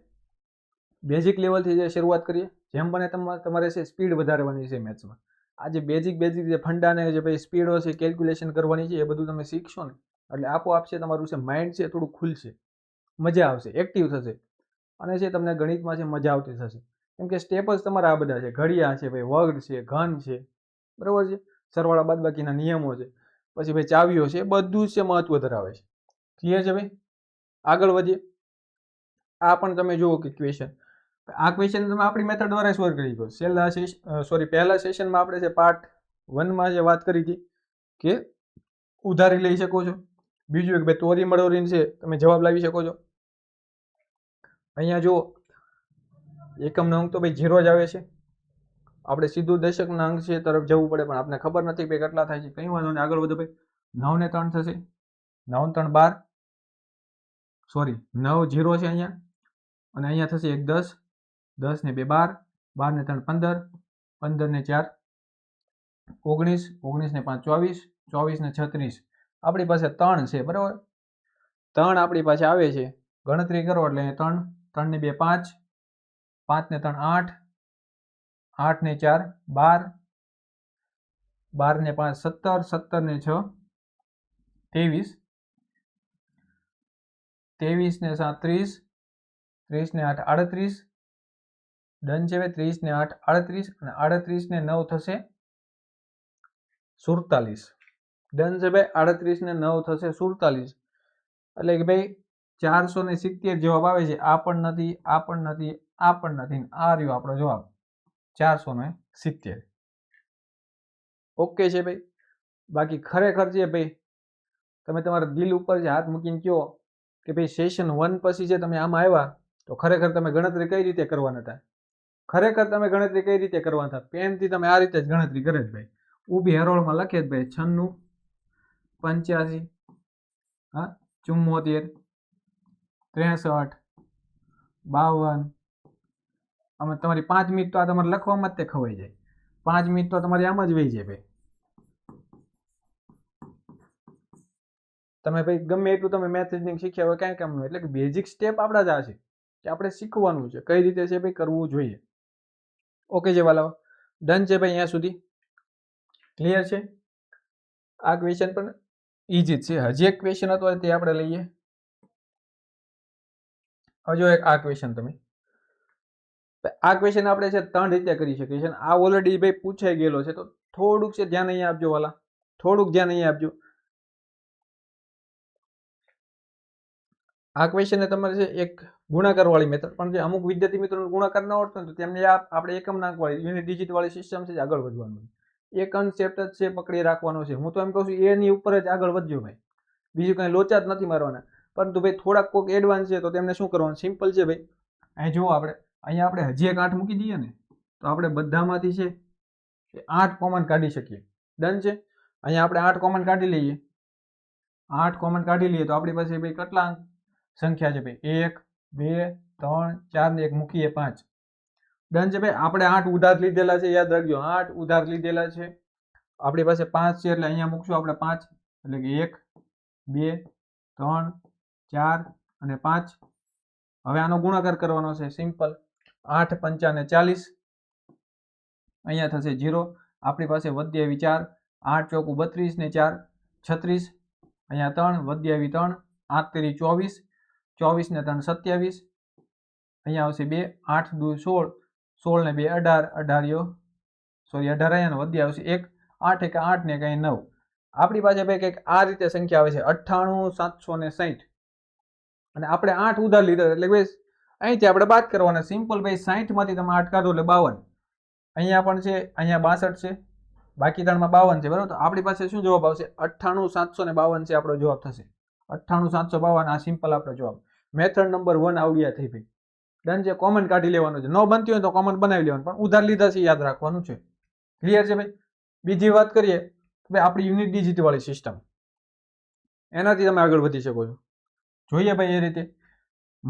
બેઝિક લેવલથી જે શરૂઆત કરીએ, જેમ બને તમારે છે સ્પીડ વધારવાની છે મેથ્સમાં. આ જે બેઝિક જે ફંડાને જે ભાઈ સ્પીડો છે, કેલ્ક્યુલેશન કરવાની છે, એ બધું તમે શીખશો ને એટલે આપોઆપ છે તમારું છે માઇન્ડ છે થોડું ખુલશે, મજા આવશે, એક્ટિવ થશે, અને છે તમને ગણિતમાં છે મજા આવતી થશે. કેમ કે સ્ટેપ જ તમારા આ બધા છે, ઘડિયા છે ભાઈ, વર્ગ છે, ઘન છે, બરાબર છે, સરવાળા બાદબાકીના નિયમો છે, પછી ભાઈ ચાવીઓ છે, બધું જ છે મહત્વ ધરાવે છે. ક્લિયર છે ભાઈ? આગળ વધીએ. આ પણ તમે જુઓ કે ક્વેશ્ચન, આ ક્વેશ્ચન તમે આપણી મેથડ દ્વારા સોલ્વ કરી શકો. પહેલા સેશનમાં આપણે છે પાર્ટ 1માં જે વાત કરી હતી કે ઉધારી લઈ શકો છો. બીજું એક ભાઈ તોરી મળોરીને છે તમે જવાબ લાવી શકો છો. અહીંયા જુઓ એકમનો અંક તો ભાઈ 0 જ આવે છે. આપણે સીધું દશકના અંક છે તરફ જવું પડે, પણ આપણે ખબર નથી ભાઈ કેટલા થાય છે. કંઈ વાંધો નહીં, આગળ વધો ભાઈ. 9 ને 3 થશે, 9 3 12, 9 0 છે અહીંયા, અને અહીંયા થશે 1 10, 10 ને 2 12, 12 ને 3 15, 15 ને 4 19, 19 ને 5 24, 24 ને 6 30. આપણી પાસે 3 છે, બરાબર. 3 આપણી પાસે આવે છે, ગણતરી કરો એટલે 3, 3 ને 2 5, 5 ને 3 8, 8 ને 4 12, 12 ને 5 17, 17 ને 6 23, 23 ને 7 30, 30 ને 8 38. ડન છે ભાઈ. 30 ને 8 38, અને 38 ને 9 થશે 47. ડન છે ભાઈ. 38 ને 9 થશે 47. એટલે કે ભાઈ 470 જવાબ આવે છે. આ પણ નથી, આ પણ નથી, આ પણ નથી, આ રહ્યો આપણો જવાબ 470. ઓકે છે ભાઈ. બાકી ખરેખર છે ભાઈ તમે તમારા દિલ ઉપર જે હાથ મૂકીને કહો કે ભાઈ સેશન 1 પછી જે તમે આમાં આવ્યા તો ખરેખર તમે ગણતરી કઈ રીતે કરવાના હતા? ખરેખર તમે ગણતરી કઈ રીતે કરવાના હતા? પેનથી તમે આ રીતે જ ગણતરી કરે જ ભાઈ. ઊભી હરોળમાં લખીએ જ ભાઈ 96, 85, હા 74, 63, 52. આમાં તમારી 5 મિનિટ તો આ તમારે લખવામાં જ તે ખવાઈ જાય. 5 મિનિટ તો તમારી આમ જ વહી જાય ભાઈ. તમે ભાઈ ગમે એટલું તમે મેથ રીઝનિંગ શીખ્યા હોય કાંઈ કામનું, એટલે કે બેઝિક સ્ટેપ આપણા જ આ છે કે આપણે શીખવાનું છે કઈ રીતે છે ભાઈ કરવું જોઈએ. ઓકે છે વાલાઓ, ડન છે ભાઈ અહીંયા સુધી? ક્લિયર છે? આ ક્વેશ્ચન પણ ઈઝી જ છે. હજી એક ક્વેશ્ચન હતો તે આપણે લઈએ. હજુ એક આ ક્વેશ્ચન તમે, આ ક્વેશ્ચન આપણે છે 3 રીતે કરી શકીએ છીએ. આ ઓલરેડી ભાઈ પૂછાઈ ગયેલો છે, તો થોડુંક છે ધ્યાન અહીંયા આપજો વાલા, થોડુંક ધ્યાન અહીંયા આપજો. આ ક્વેશ્ચન તમારે છે એક ગુણાકાર વાળી મેથડ, પણ જે અમુક વિદ્યાર્થી મિત્રોને ગુણાકાર ન આવડતો ને તો તેમને આપણે એકમ નાક વાળી યુનિટ ડિજિટ વાળી સિસ્ટમ છે આગળ વધવાનું. એ કન્સેપ્ટ જ છે પકડી રાખવાનો છે. હું તો એમ કહું છું એની ઉપર જ આગળ વધજો ભાઈ, બીજું કઈ લોચા જ નથી મારવાના. પરંતુ ભાઈ થોડાક કોઈક એડવાન્સ છે તો તેમને શું કરવાનું, સિમ્પલ છે ભાઈ. અહીં જુઓ આપણે અહીંયા આપણે હજી એક 8 મૂકી દઈએ ને તો આપણે બધામાંથી છે 8 કોમન કાઢી શકીએ. ડન છે? અહીંયા આપણે 8 કોમન કાઢી લઈએ. 8 કોમન કાઢી લઈએ તો આપણી પાસે ભાઈ કેટલા સંખ્યા છે ભાઈ? 1, 2, 3, 4 ને 1 મૂકીએ 5. ડન છે ભાઈ? આપણે 8 ઉધાર લીધેલા છે, યાદ રાખજો 8 ઉધાર લીધેલા છે. આપણી પાસે 5 છે એટલે અહીંયા મૂકશું આપણે 5, એટલે કે 1, 2, 3, 4 અને 5. હવે આનો ગુણાકાર કરવાનો છે સિમ્પલ. 8 પંચા ને 40, અહીંયા થશે 0. આપણી પાસે વધી આવી 4, 8 ચોકુ 32 ને 4 36, અહીંયા 3 વધી આવી 3, 8 તેરી 24, 24 ને 3 27, અહીંયા આવશે 2, 8 દુ 16, 16 ને 2 18, 18 સોરી 18 અહીંયા વધી આવશે 1, 8 એક 8 ને કઈ 9. આપણી પાસે ભાઈ કંઈક આ રીતે સંખ્યા આવે છે 98,760, અને આપણે 8 ઉધાર લીધા એટલે ભાઈ અહીંથી આપણે બાદ કરવાના. સિમ્પલ ભાઈ 60 માંથી તમે 8 કાઢો એટલે 52. અહીંયા પણ છે, અહીંયા 62 છે, બાકી ત્રણમાં 52 છે, બરાબર? તો આપણી પાસે શું જવાબ આવશે? 98,752 છે આપણો જવાબ થશે. 98,752 આ સિમ્પલ આપણો જવાબ. મેથડ નંબર 1 આવડિયા થઈ ભાઈ. ડન છે? કોમન કાઢી લેવાનું છે, ન બનતી હોય તો કોમન બનાવી લેવાનું, પણ ઉધાર લીધા છે યાદ રાખવાનું છે. ક્લિયર છે ભાઈ? બીજી વાત કરીએ ભાઈ આપણી યુનિટ ડિજિટ વાળી સિસ્ટમ, એનાથી તમે આગળ વધી શકો છો. જોઈએ ભાઈ એ રીતે.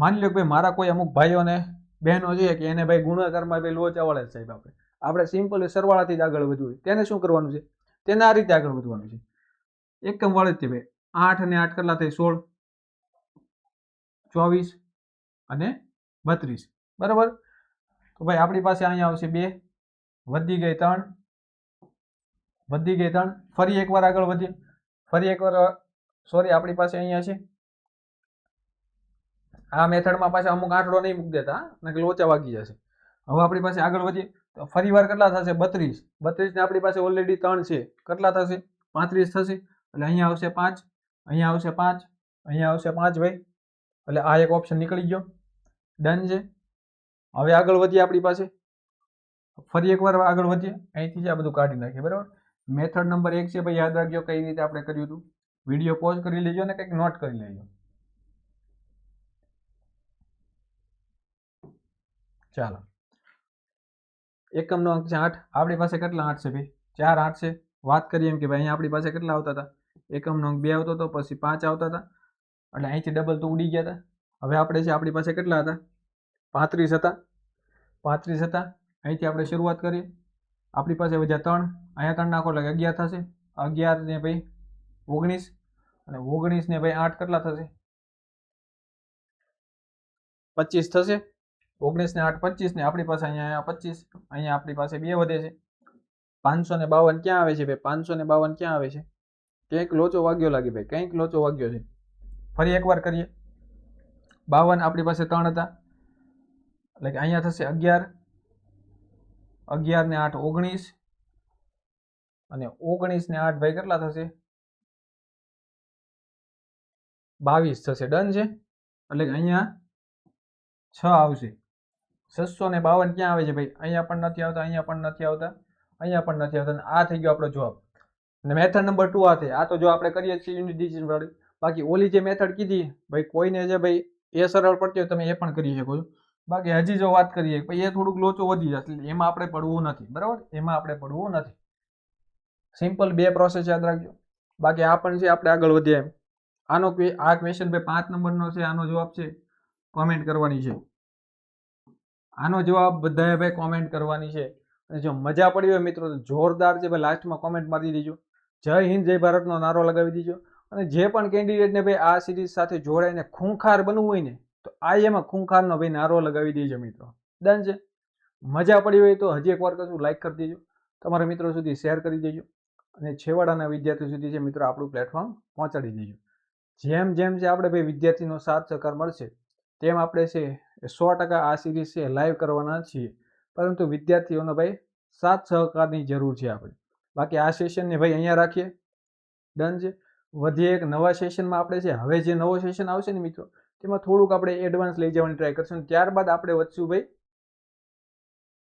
માની લો કે ભાઈ મારા કોઈ અમુક ભાઈઓ અને બહેનો છે કે એને ભાઈ ગુણાકારમાં ભાઈ લોચા વળે છે સાહેબ, આપણે સિમ્પલ સરવાળાથી જ આગળ વધવું હોય, તેને શું કરવાનું છે? તેને આ રીતે આગળ વધવાનું છે. એકમ વાળે જ છે ભાઈ. 8 અને 8 કેટલા થાય? 16, 24 અને 32, બરાબર? તો ભાઈ આપણી પાસે અહીંયા આવશે 2, વધી ગઈ 3, વધી ગઈ 3, ફરી એકવાર આગળ વધીએ, ફરી એકવાર સોરી આપણી પાસે અહીંયા છે આ મેથડમાં પાછા અમુક આંકડો નહીં મૂકી દેતા, નકર લોચા વાગી જશે. હવે આપણી પાસે આગળ વધીએ તો ફરી વાર કેટલા થશે? 32, 32 ને આપણી પાસે ઓલરેડી 3 છે, કેટલા થશે? 35 થશે. એટલે અહીંયા આવશે 5, અહીંયા આવશે 5, અહીંયા આવશે 5 ભાઈ. એટલે આ એક ઓપ્શન નીકળી ગયો. ડન છે? હવે આગળ વધીએ આપણી પાસે, ફરી એકવાર આગળ વધીએ, અહીંથી જ આ બધું કાઢી નાખીએ, બરાબર? મેથડ નંબર 1 છે ભાઈ, યાદ રાખજો કઈ રીતે આપણે કર્યું હતું. વિડીયો પોઝ કરી લેજો ને કંઈક નોટ કરી લેજો. ચાલો, એકમનો અંક છે 8. આપણી પાસે કેટલા 8 છે ભાઈ? 4 8 છે. વાત કરીએ એમ કે ભાઈ અહીંયા આપણી પાસે કેટલા આવતા હતા? એકમનો અંક 2 આવતો હતો, પછી 5 આવતા હતા, એટલે અહીંથી ડબલ તો ઉડી ગયા હતા. હવે આપણે છે આપણી પાસે કેટલા હતા? 35 હતા. 35 હતા. અહીંથી આપણે શરૂઆત કરીએ. આપણી પાસે વધ્યા 3, અહીંયા 3 નાખો એટલે 11 થશે. 11 ને ભાઈ 19, અને 19 ને ભાઈ 8 કેટલા થશે? 25 થશે. 19 ને 8 25 ને આપણી પાસે અહીંયા 25, અહીંયા આપણી પાસે 2 વધે છે. 552 ક્યાં આવે છે ભાઈ? 552 ક્યાં આવે છે? કંઈક લોચો વાગ્યો લાગે ભાઈ, કંઈક લોચો વાગ્યો છે. ફરી એકવાર કરીએ. 52 આપણી પાસે 3 હતા, એટલે કે અહીંયા થશે 11, 11 ને 8 19, અને 19 ને 8 ભાઈ કેટલા થશે? 22 થશે. ડન છે? એટલે કે અહીંયા 6 આવશે. 652 ક્યાં આવે છે ભાઈ? અહીંયા પણ નથી આવતા, અહીંયા પણ નથી આવતા, અહીંયા પણ નથી આવતા. આ થઈ ગયો આપણો જવાબ. અને મેથડ નંબર 2 આ થઈ. આ તો જો આપણે કરીએ છીએ યુનિટ ડિજિટ વાળી. બાકી ઓલી જે મેથડ કીધી ભાઈ, કોઈને જે ભાઈ એ સરળ પડતી હોય તમે એ પણ કરી શકો છો. બાકી હજી જો વાત કરીએ ભાઈ એ થોડુંક લોચો વધી જશે, એટલે એમાં આપણે પડવું નથી, બરાબર? એમાં આપણે પડવું નથી. સિમ્પલ 2 પ્રોસેસ યાદ રાખજો. બાકી આ પણ છે, આપણે આગળ વધીએ એમ. આ ક્વેશ્ચન ભાઈ 5 નંબરનો છે. આનો જવાબ છે કોમેન્ટ કરવાની છે. આનો જવાબ બધાએ ભાઈ કોમેન્ટ કરવાની છે. અને જો મજા પડી હોય મિત્રો તો જોરદાર છે ભાઈ લાસ્ટમાં કોમેન્ટ મારી દેજો. જય હિન્દ જય ભારતનો નારો લગાવી દેજો. અને જે પણ કેન્ડિડેટને ભાઈ આ સિરીઝ સાથે જોડાઈને ખૂંખાર બનવું હોય ને તો આ એમાં ખૂંખારનો ભાઈ નારો લગાવી દેજો મિત્રો. ડન છે. મજા પડી હોય તો હજી એકવાર કશું લાઈક કરી દેજો, તમારા મિત્રો સુધી શેર કરી દેજો અને છેવાડાના વિદ્યાર્થીઓ સુધી છે મિત્રો આપણું પ્લેટફોર્મ પહોંચાડી દેજો. જેમ જેમ છે આપણે ભાઈ વિદ્યાર્થીનો સાથ સહકાર મળશે તેમ આપણે છે 100% આ સિરીઝ છે લાઈવ કરવાના છીએ. પરંતુ વિદ્યાર્થીઓનો ભાઈ સાથ સહકારની જરૂર છે આપણે. બાકી આ સેશનને ભાઈ અહીંયા રાખીએ. ડન છે. વધીએ એક નવા સેશનમાં આપણે છે. હવે જે નવો સેશન આવશે ને મિત્રો તેમાં થોડુંક આપણે એડવાન્સ લઈ જવાની ટ્રાય કરશું. ત્યારબાદ આપણે વધશું ભાઈ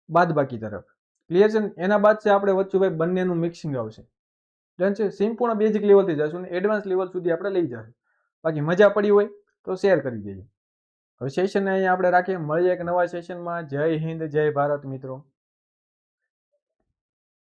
બાદબાકી તરફ. ક્લિયર છે ને? એના બાદ છે આપણે વધશું ભાઈ બંનેનું મિક્સિંગ આવશે. ડન છે. સંપૂર્ણ બેઝિક લેવલથી જશું ને એડવાન્સ લેવલ સુધી આપણે લઈ જશું. બાકી મજા પડી હોય તો શેર કરી દેજો. હવે સેશનને અહીંયા આપણે રાખીએ. મળીએ એક નવા સેશનમાં. જય હિન્દ જય ભારત મિત્રો.